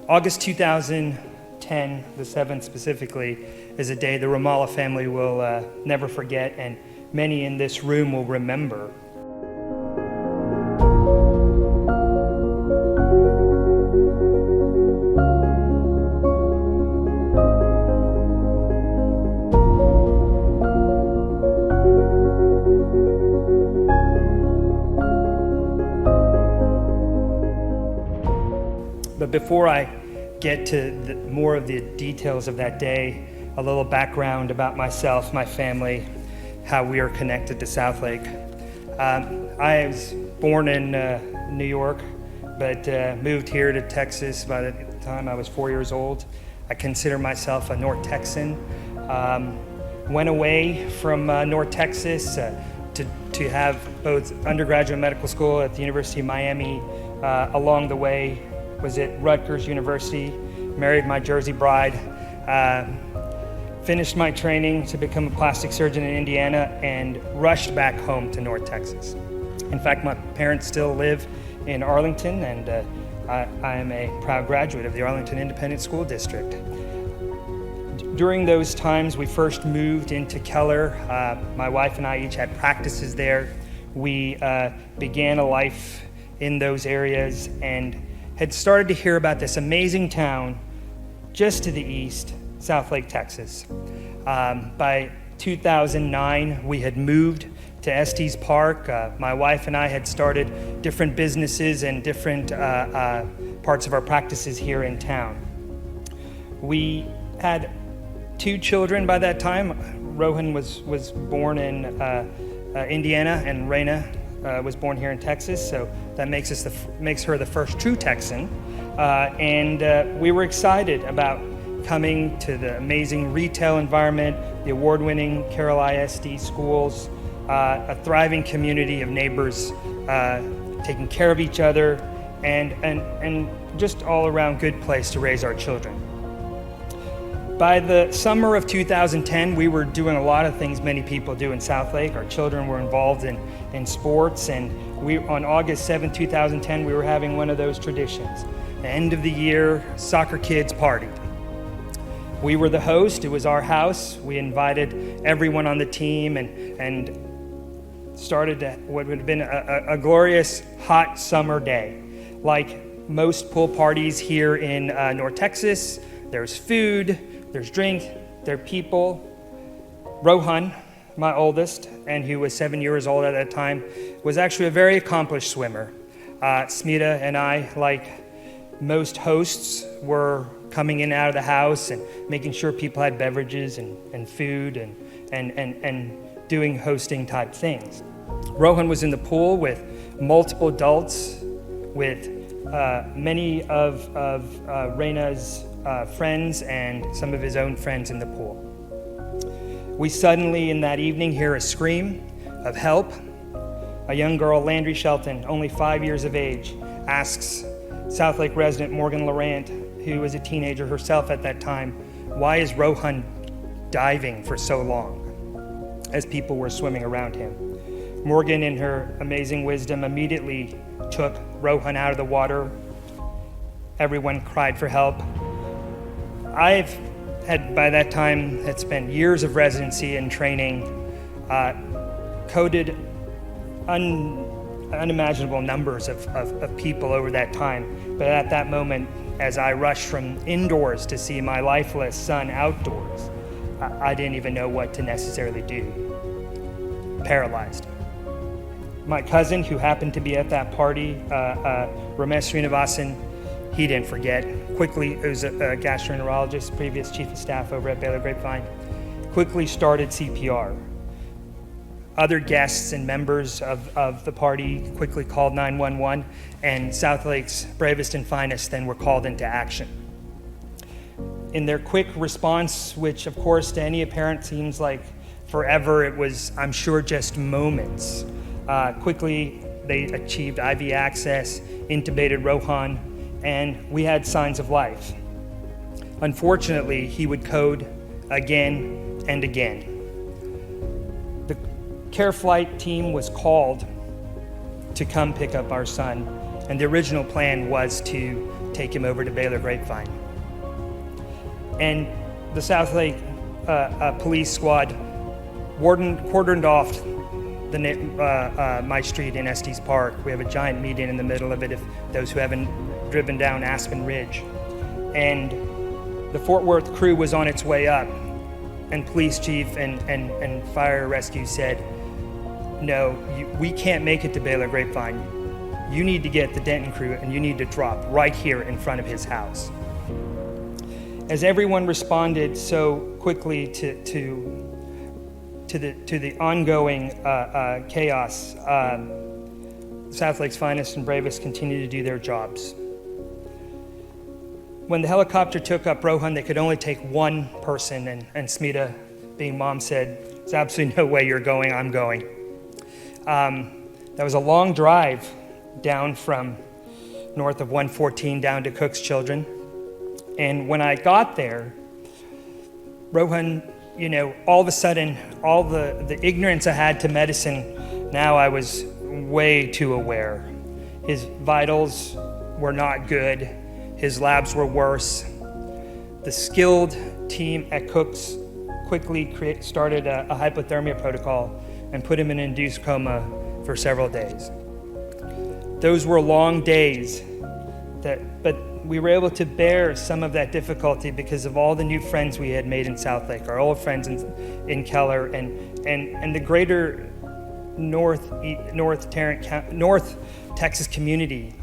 August 2010, the 7th specifically, is a day the Rumalla family will never forget, and many in this room will remember. But before I get to more of the details of that day, a little background about myself, my family, how we are connected to Southlake. I was born in New York, but moved here to Texas by the time I was 4 years old. I consider myself a North Texan. Went away from North Texas to have both undergraduate medical school at the University of Miami. Along the way, was at Rutgers University, married my Jersey bride, finished my training to become a plastic surgeon in Indiana, and rushed back home to North Texas. In fact, my parents still live in Arlington, and I am a proud graduate of the Arlington Independent School District. During those times, we first moved into Keller. My wife and I each had practices there. We began a life in those areas and had started to hear about this amazing town just to the east, Southlake, Texas. By 2009, we had moved to Estes Park. My wife and I had started different businesses and different parts of our practices here in town. We had 2 children by that time. Rohan was born in Indiana, and Raina was born here in Texas, so that makes her the first true Texan. And we were excited about coming to the amazing retail environment, the award-winning Carroll ISD schools, a thriving community of neighbors taking care of each other, and just all around good place to raise our children. By the summer of 2010, we were doing a lot of things many people do in Southlake. Our children were involved in sports, and on August 7, 2010, we were having one of those traditions, the end of the year soccer kids party. We were the host. It was our house. We invited everyone on the team and started what would have been a glorious hot summer day. Like most pool parties here in North Texas, there's food, there's drink, there are people. Rohan, my oldest, and who was 7 years old at that time, was actually a very accomplished swimmer. Smita and I, like most hosts, were coming in and out of the house and making sure people had beverages and food and doing hosting type things. Rohan was in the pool with multiple adults, with many of Raina's friends and some of his own friends in the pool. We suddenly, in that evening, hear a scream of help. A young girl, Landry Shelton, only 5 years of age, asks Southlake resident Morgan Laurent, who was a teenager herself at that time, why is Rohan diving for so long, as people were swimming around him. Morgan, in her amazing wisdom, immediately took Rohan out of the water. Everyone cried for help. I've had, by that time, had spent years of residency and training, coded unimaginable numbers of people over that time. But at that moment, as I rushed from indoors to see my lifeless son outdoors, I didn't even know what to necessarily do. Paralyzed. My cousin, who happened to be at that party, Ramesh Srinivasan, he didn't forget. Quickly, it was a gastroenterologist, previous chief of staff over at Baylor Grapevine, quickly started CPR. Other guests and members of the party quickly called 911, and Southlake's bravest and finest then were called into action. In their quick response, which of course to any parent seems like forever, it was, I'm sure, just moments. Quickly, they achieved IV access, intubated Rohan, and we had signs of life. Unfortunately, he would code again and again. The care flight team was called to come pick up our son, And the original plan was to take him over to Baylor Grapevine. And the Southlake police squad cordoned off my street in Estes Park. We have a giant median in the middle of it, if those who haven't driven down Aspen Ridge. And the Fort Worth crew was on its way up, and police chief and fire rescue said, no, we can't make it to Baylor Grapevine. You need to get the Denton crew, and you need to drop right here in front of his house. As everyone responded so quickly to the ongoing chaos, Southlake's finest and bravest continued to do their jobs. When the helicopter took up Rohan, they could only take one person, and Smita, being mom, said, "There's absolutely no way you're going, I'm going." That was a long drive down from north of 114 down to Cook's Children. And when I got there, Rohan, all of a sudden, all the ignorance I had to medicine, now I was way too aware. His vitals were not good. His labs were worse. The skilled team at Cook's quickly started a hypothermia protocol and put him in an induced coma for several days. Those were long days, but we were able to bear some of that difficulty because of all the new friends we had made in Southlake, our old friends in Keller, and the greater North Texas community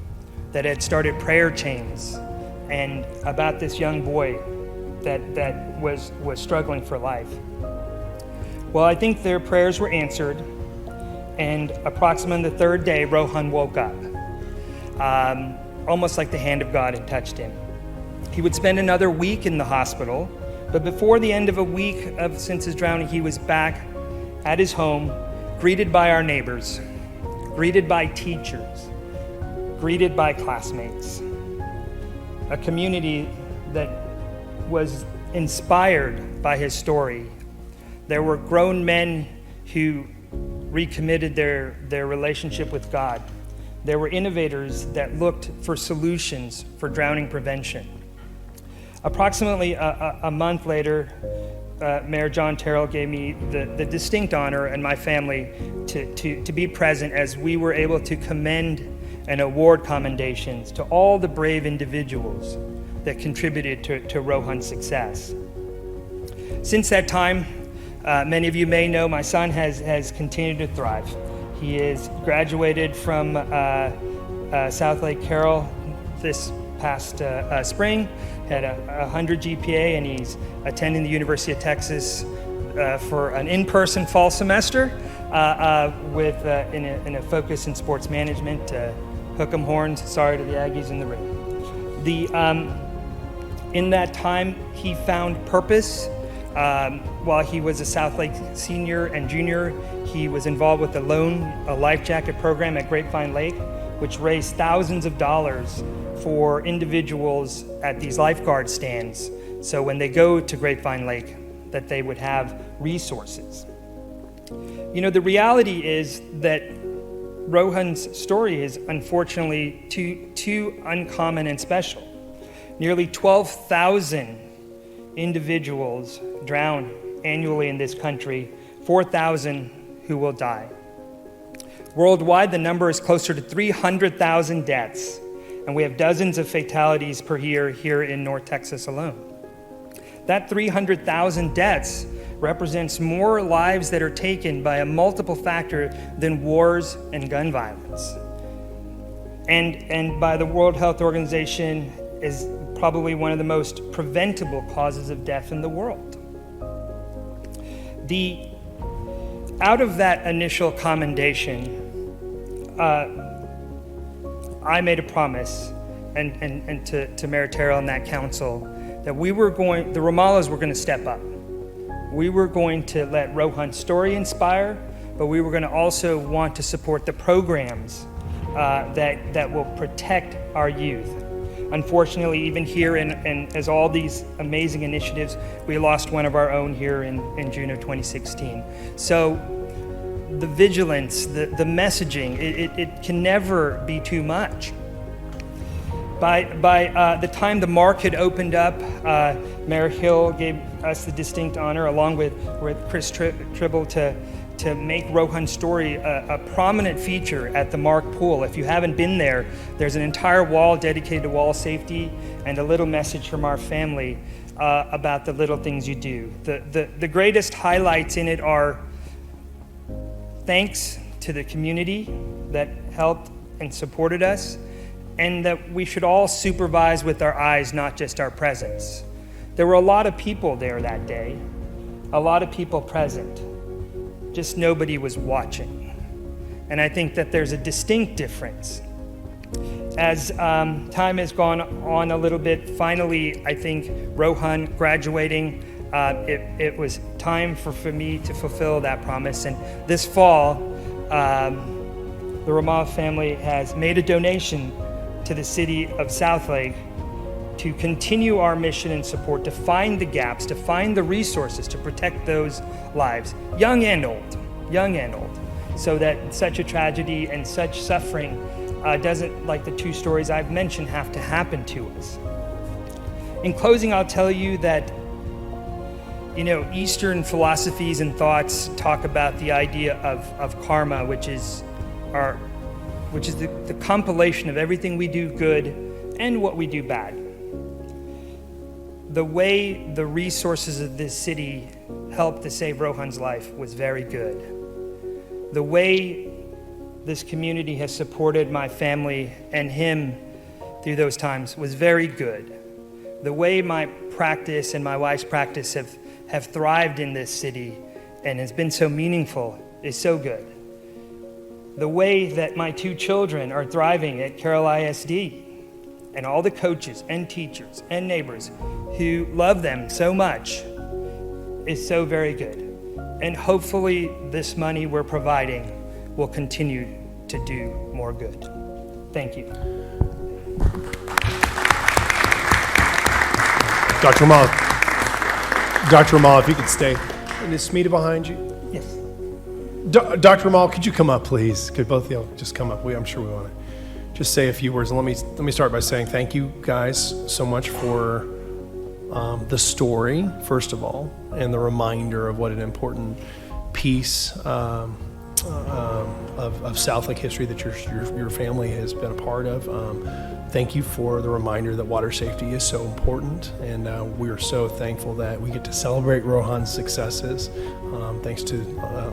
that had started prayer chains and about this young boy that was struggling for life. Well, I think their prayers were answered, and approximately the third day, Rohan woke up, almost like the hand of God had touched him. He would spend another week in the hospital, but before the end of a week since his drowning, he was back at his home, greeted by our neighbors, greeted by teachers, greeted by classmates. A community that was inspired by his story. There were grown men who recommitted their relationship with God. There were innovators that looked for solutions for drowning prevention. Approximately a month later, Mayor John Terrell gave me the distinct honor and my family to be present as we were able to commend and award commendations to all the brave individuals that contributed to Rohan's success. Since that time, many of you may know my son has continued to thrive. He is graduated from Southlake Carroll this past spring, had a 100 GPA, and he's attending the University of Texas for an in-person fall semester in a focus in sports management. Hook 'em horns, sorry to the Aggies in the ring. In that time, he found purpose. While he was a Southlake senior and junior, he was involved with a life jacket program at Grapevine Lake, which raised thousands of dollars for individuals at these lifeguard stands. So when they go to Grapevine Lake, that they would have resources. The reality is that Rohan's story is unfortunately too uncommon and special. Nearly 12,000 individuals drown annually in this country, 4,000 who will die. Worldwide, the number is closer to 300,000 deaths, and we have dozens of fatalities per year here in North Texas alone. That 300,000 deaths represents more lives that are taken by a multiple factor than wars and gun violence. And by the World Health Organization is probably one of the most preventable causes of death in the world. Out of that initial commendation, I made a promise and to Mayor Terrell and that council that the Rumallas were going to step up. We were going to let Rohan's story inspire, but we were going to also want to support the programs that will protect our youth. Unfortunately, even here, and as all these amazing initiatives, we lost one of our own here in June of 2016. So the vigilance, the messaging, it can never be too much. By the time the mark had opened up, Mayor Hill gave us the distinct honor, along with Chris Tribble, to make Rohan's story a prominent feature at the Mark Pool. If you haven't been there, there's an entire wall dedicated to wall safety and a little message from our family about the little things you do. The greatest highlights in it are thanks to the community that helped and supported us, and that we should all supervise with our eyes, not just our presence. There were a lot of people there that day, a lot of people present, just nobody was watching. And I think that there's a distinct difference. As time has gone on a little bit, finally, I think Rohan graduating, it was time for me to fulfill that promise. And this fall, the Rumalla family has made a donation to the city of Southlake to continue our mission and support, to find the gaps, to find the resources, to protect those lives, young and old, so that such a tragedy and such suffering doesn't, like the two stories I've mentioned, have to happen to us. In closing, I'll tell you that, Eastern philosophies and thoughts talk about the idea of karma, which is the compilation of everything we do good and what we do bad. The way the resources of this city helped to save Rohan's life was very good. The way this community has supported my family and him through those times was very good. The way my practice and my wife's practice have thrived in this city and has been so meaningful is so good. The way that my two children are thriving at Carroll ISD, and all the coaches and teachers and neighbors who love them so much is so very good. And hopefully this money we're providing will continue to do more good. Thank you. Dr. Rumalla, if you could stay. And is Smita behind you? Yes. Dr. Rumalla, could you come up, please? Could both of you just come up? I'm sure we want to just say a few words. And let me start by saying thank you guys so much for the story, first of all, and the reminder of what an important piece of Southlake history that your family has been a part of. Thank you for the reminder that water safety is so important, and we are so thankful that we get to celebrate Rohan's successes, thanks to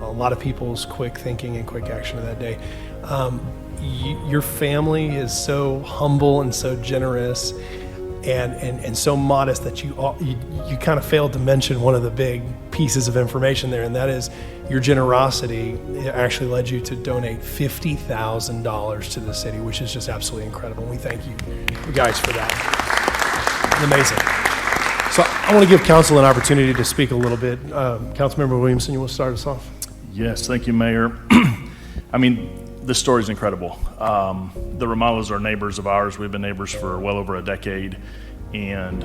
a lot of people's quick thinking and quick action of that day. Your family is so humble and so generous and so modest that you kind of failed to mention one of the big pieces of information there, and that is your generosity actually led you to donate $50,000 to the city, which is just absolutely incredible. We thank you guys for that. Amazing. So I want to give council an opportunity to speak a little bit. Councilmember Williamson, you want to start us off? Yes, thank you, Mayor. This story is incredible. The Rumallas are neighbors of ours. We've been neighbors for well over a decade. And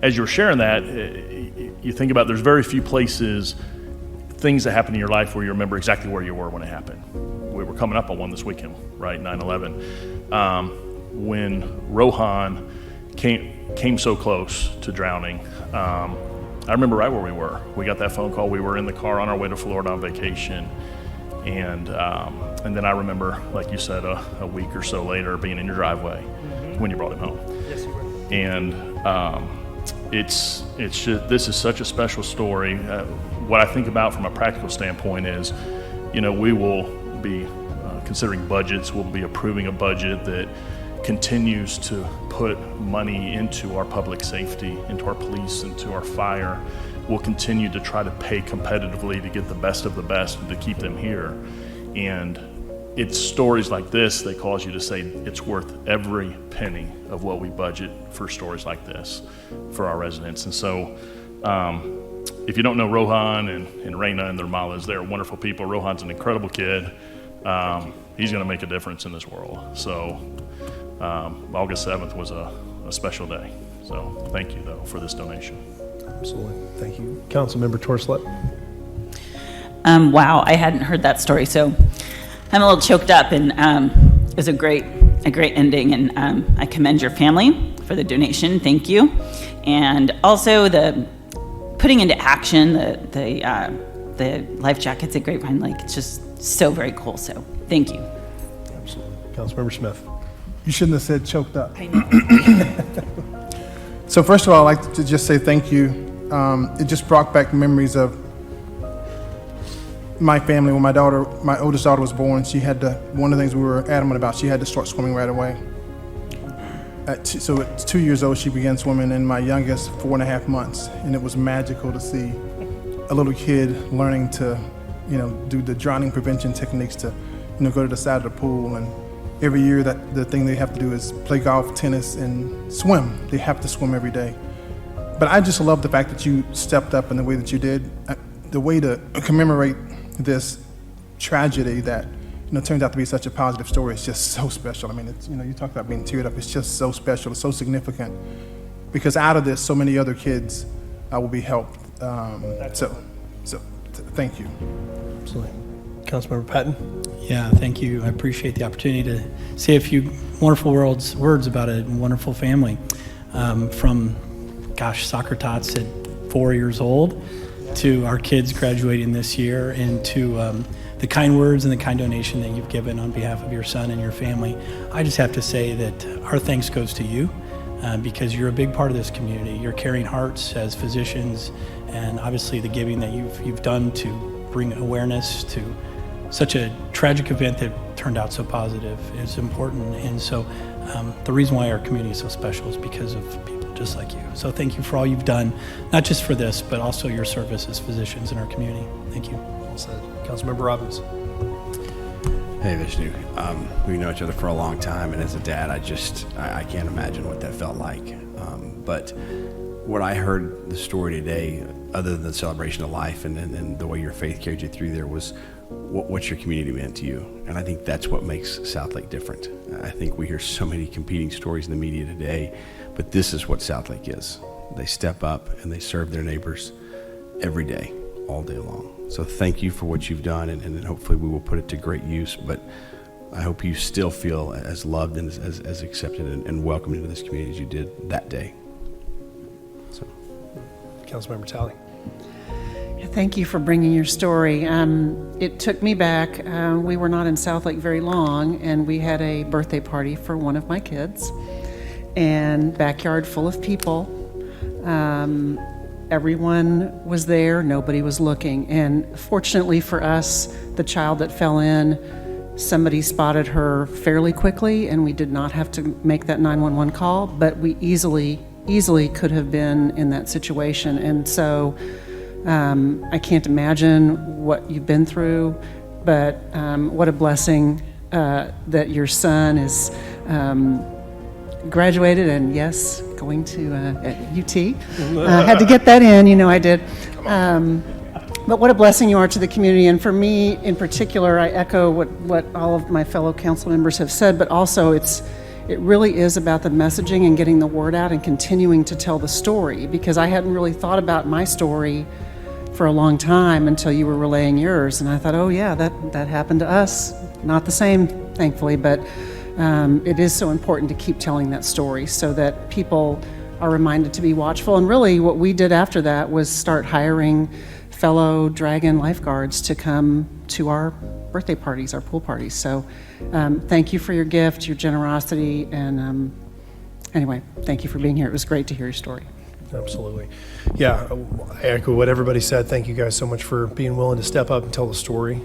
as you were sharing that, you think about there's very few places, things that happen in your life where you remember exactly where you were when it happened. We were coming up on one this weekend, right, 9/11. When Rohan came so close to drowning, I remember right where we were. We got that phone call. We were in the car on our way to Florida on vacation. And then I remember, like you said, a week or so later being in your driveway when you brought him home. Yes, you were. And it's just, this is such a special story. What I think about from a practical standpoint is, we will be considering budgets. We'll be approving a budget that continues to put money into our public safety, into our police, into our fire. We'll continue to try to pay competitively to get the best of the best and to keep them here. And it's stories like this that cause you to say it's worth every penny of what we budget for stories like this for our residents. And so if you don't know Rohan and Raina and the Rumallas, they're wonderful people. Rohan's an incredible kid. He's going to make a difference in this world. So August 7th was a special day. So thank you, though, for this donation. Absolutely. Thank you. Councilmember Torslett. Wow, I hadn't heard that story, so I'm a little choked up, and it was a great a great ending, and I commend your family for the donation. Thank you. And also the putting into action the life jackets at Grapevine Lake. It's just so very cool. So thank you. Absolutely. Councilmember Smith. You shouldn't have said choked up. I know. So first of all, I'd like to just say thank you. It just brought back memories of my family. When my oldest daughter was born, she had to, one of the things we were adamant about, she had to start swimming right away. So at 2 years old, she began swimming, and my youngest, 4.5 months. And it was magical to see a little kid learning to, do the drowning prevention techniques to, go to the side of the pool. And every year that the thing they have to do is play golf, tennis, and swim. They have to swim every day. But I just love the fact that you stepped up in the way that you did. The way to commemorate this tragedy that turns out to be such a positive story is just so special. I mean, it's, you talk about being teared up. It's just so special. It's so significant because out of this, so many other kids will be helped. So thank you. Absolutely. Councilmember Patton. Yeah, thank you. I appreciate the opportunity to say a few wonderful words about a wonderful family. From, soccer tots at 4 years old to our kids graduating this year, and to the kind words and the kind donation that you've given on behalf of your son and your family. I just have to say that our thanks goes to you because you're a big part of this community. You're carrying hearts as physicians, and obviously the giving that you've done to bring awareness to such a tragic event that turned out so positive is important. And so the reason why our community is so special is because of people just like you. So thank you for all you've done, not just for this, but also your service as physicians in our community. Thank you. Well said. Councilmember Robbins. Hey, Vishnu. We've known each other for a long time, and as a dad, I can't imagine what that felt like. But what I heard the story today, other than the celebration of life and the way your faith carried you through there, was what your community meant to you. And I think that's what makes Southlake different. I think we hear so many competing stories in the media today, but this is what Southlake is. They step up and they serve their neighbors every day, all day long. So thank you for what you've done, and hopefully we will put it to great use. But I hope you still feel as loved and as accepted and welcomed into this community as you did that day. So, Councilmember Talley. Thank you for bringing your story. It took me back. We were not in Southlake very long, and we had a birthday party for one of my kids, and backyard full of people. Everyone was there. Nobody was looking. And fortunately for us, the child that fell in, somebody spotted her fairly quickly, and we did not have to make that 911 call, but we easily could have been in that situation. And so I can't imagine what you've been through, but what a blessing that your son is graduated and, yes, going to UT. Had to get that in, I did. But what a blessing you are to the community. And for me in particular, I echo what all of my fellow council members have said, but also it really is about the messaging and getting the word out and continuing to tell the story, because I hadn't really thought about my story for a long time until you were relaying yours. And I thought, oh yeah, that happened to us. Not the same, thankfully, but it is so important to keep telling that story so that people are reminded to be watchful. And really what we did after that was start hiring fellow Dragon lifeguards to come to our birthday parties, our pool parties. So thank you for your gift, your generosity, and anyway, thank you for being here. It was great to hear your story. Absolutely. Yeah, I echo what everybody said. Thank you guys so much for being willing to step up and tell the story.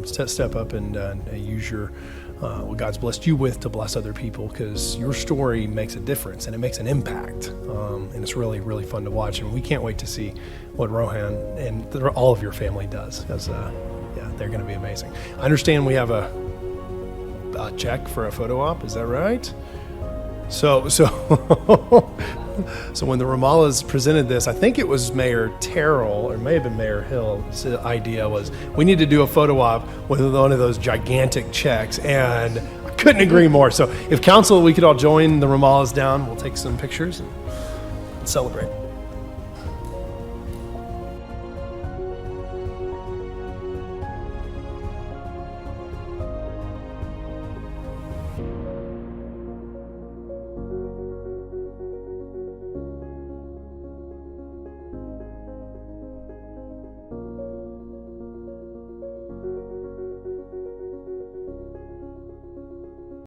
Step up and use your what God's blessed you with to bless other people, because your story makes a difference and it makes an impact. And it's really, really fun to watch. And we can't wait to see what Rohan and all of your family does, because they're going to be amazing. I understand we have a check for a photo op. Is that right? So when the Rumallas presented this, I think it was Mayor Terrell, or it may have been Mayor Hill's idea, was we need to do a photo op with one of those gigantic checks, and I couldn't agree more. So if council, we could all join the Rumallas down, we'll take some pictures and celebrate.